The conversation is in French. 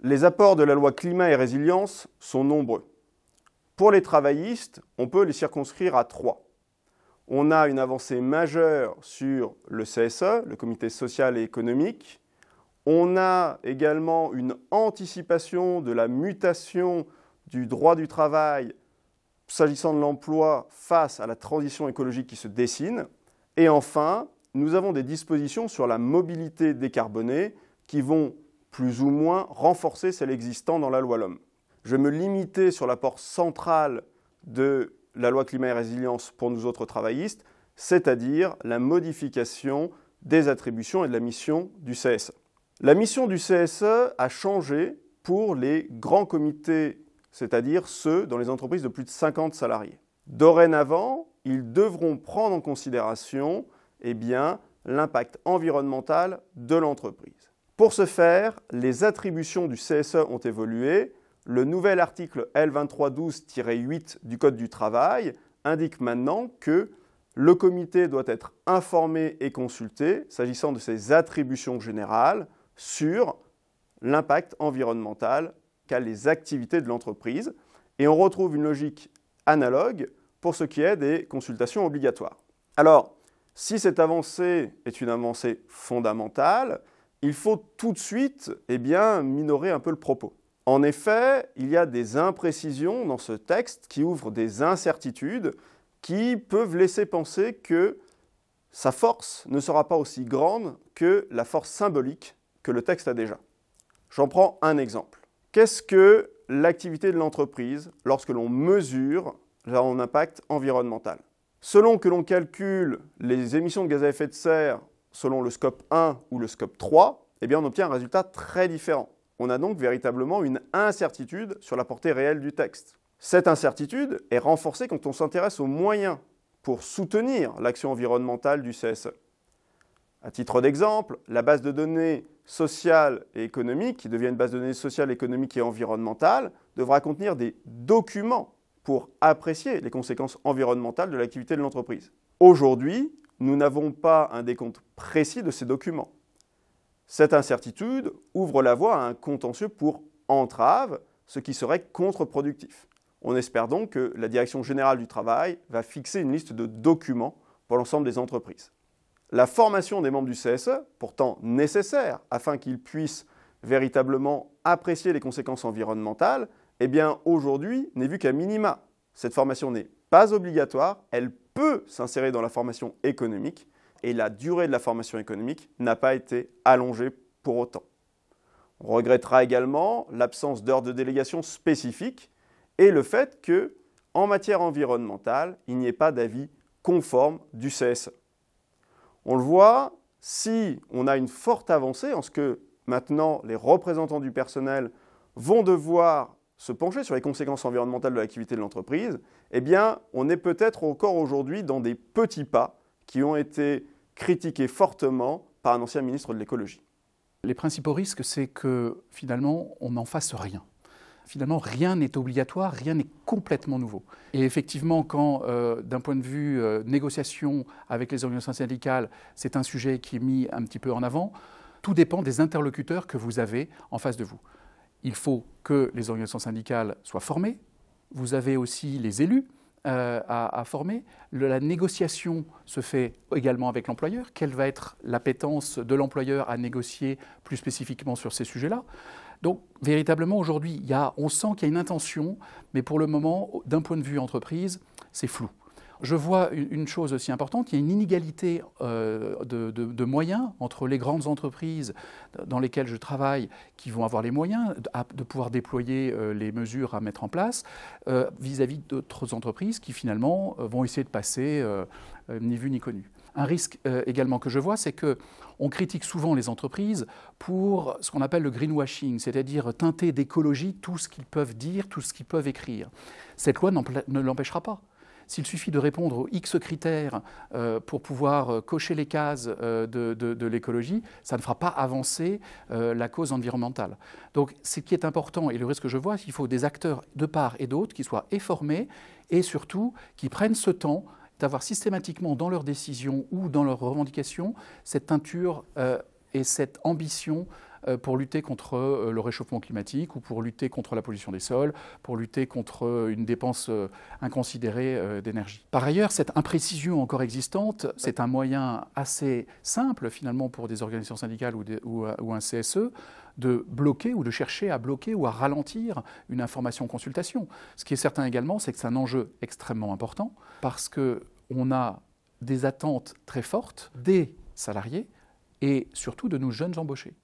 Les apports de la loi climat et résilience sont nombreux. Pour les travaillistes, on peut les circonscrire à 3. On a une avancée majeure sur le CSE, le comité social et économique. On a également une anticipation de la mutation du droit du travail s'agissant de l'emploi face à la transition écologique qui se dessine. Et enfin, nous avons des dispositions sur la mobilité décarbonée qui vont plus ou moins renforcer celle existant dans la loi LOM. Je vais me limiter sur l'apport central de la loi climat et résilience pour nous autres travaillistes, c'est-à-dire la modification des attributions et de la mission du CSE. La mission du CSE a changé pour les grands comités, c'est-à-dire ceux dans les entreprises de plus de 50 salariés. Dorénavant, ils devront prendre en considération l'impact environnemental de l'entreprise. Pour ce faire, les attributions du CSE ont évolué. Le nouvel article L2312-8 du Code du travail indique maintenant que le comité doit être informé et consulté, s'agissant de ses attributions générales, sur l'impact environnemental qu'a les activités de l'entreprise. Et on retrouve une logique analogue pour ce qui est des consultations obligatoires. Alors, si cette avancée est une avancée fondamentale, il faut tout de suite minorer un peu le propos. En effet, il y a des imprécisions dans ce texte qui ouvrent des incertitudes qui peuvent laisser penser que sa force ne sera pas aussi grande que la force symbolique que le texte a déjà. J'en prends un exemple. Qu'est-ce que l'activité de l'entreprise lorsque l'on mesure son impact environnemental? Selon que l'on calcule les émissions de gaz à effet de serre selon le scope 1 ou le scope 3, on obtient un résultat très différent. On a donc véritablement une incertitude sur la portée réelle du texte. Cette incertitude est renforcée quand on s'intéresse aux moyens pour soutenir l'action environnementale du CSE. À titre d'exemple, la base de données sociale et économique, qui devient une base de données sociale, économique et environnementale, devra contenir des documents pour apprécier les conséquences environnementales de l'activité de l'entreprise. Aujourd'hui, nous n'avons pas un décompte précis de ces documents. Cette incertitude ouvre la voie à un contentieux pour entrave, ce qui serait contre-productif. On espère donc que la Direction générale du travail va fixer une liste de documents pour l'ensemble des entreprises. La formation des membres du CSE, pourtant nécessaire afin qu'ils puissent véritablement apprécier les conséquences environnementales, aujourd'hui n'est vue qu'à minima. Cette formation n'est pas obligatoire, elle peut s'insérer dans la formation économique et la durée de la formation économique n'a pas été allongée pour autant. On regrettera également l'absence d'heures de délégation spécifiques et le fait qu'en matière environnementale, il n'y ait pas d'avis conforme du CSE. On le voit, si on a une forte avancée en ce que maintenant les représentants du personnel vont devoir se pencher sur les conséquences environnementales de l'activité de l'entreprise, on est peut-être encore aujourd'hui dans des petits pas qui ont été critiqués fortement par un ancien ministre de l'écologie. Les principaux risques, c'est que finalement, on n'en fasse rien. Finalement, rien n'est obligatoire, rien n'est complètement nouveau. Et effectivement, quand, d'un point de vue négociation avec les organisations syndicales, c'est un sujet qui est mis un petit peu en avant, tout dépend des interlocuteurs que vous avez en face de vous. Il faut que les organisations syndicales soient formées. Vous avez aussi les élus à former. La négociation se fait également avec l'employeur. Quelle va être l'appétence de l'employeur à négocier plus spécifiquement sur ces sujets-là? Donc, véritablement, aujourd'hui, on sent qu'il y a une intention, mais pour le moment, d'un point de vue entreprise, c'est flou. Je vois une chose aussi importante, il y a une inégalité de moyens entre les grandes entreprises dans lesquelles je travaille, qui vont avoir les moyens de pouvoir déployer les mesures à mettre en place, vis-à-vis d'autres entreprises qui finalement vont essayer de passer ni vu ni connu. Un risque également que je vois, c'est qu'on critique souvent les entreprises pour ce qu'on appelle le greenwashing, c'est-à-dire teinter d'écologie tout ce qu'ils peuvent dire, tout ce qu'ils peuvent écrire. Cette loi ne l'empêchera pas. S'il suffit de répondre aux X critères pour pouvoir cocher les cases de l'écologie, ça ne fera pas avancer la cause environnementale. Donc, ce qui est important, et le risque que je vois, c'est qu'il faut des acteurs de part et d'autre qui soient formés et surtout qui prennent ce temps d'avoir systématiquement dans leurs décisions ou dans leurs revendications cette teinture et cette ambition pour lutter contre le réchauffement climatique ou pour lutter contre la pollution des sols, pour lutter contre une dépense inconsidérée d'énergie. Par ailleurs, cette imprécision encore existante, c'est un moyen assez simple finalement pour des organisations syndicales ou un CSE de bloquer ou de chercher à bloquer ou à ralentir une information-consultation. Ce qui est certain également, c'est que c'est un enjeu extrêmement important parce qu'on a des attentes très fortes des salariés et surtout de nos jeunes embauchés.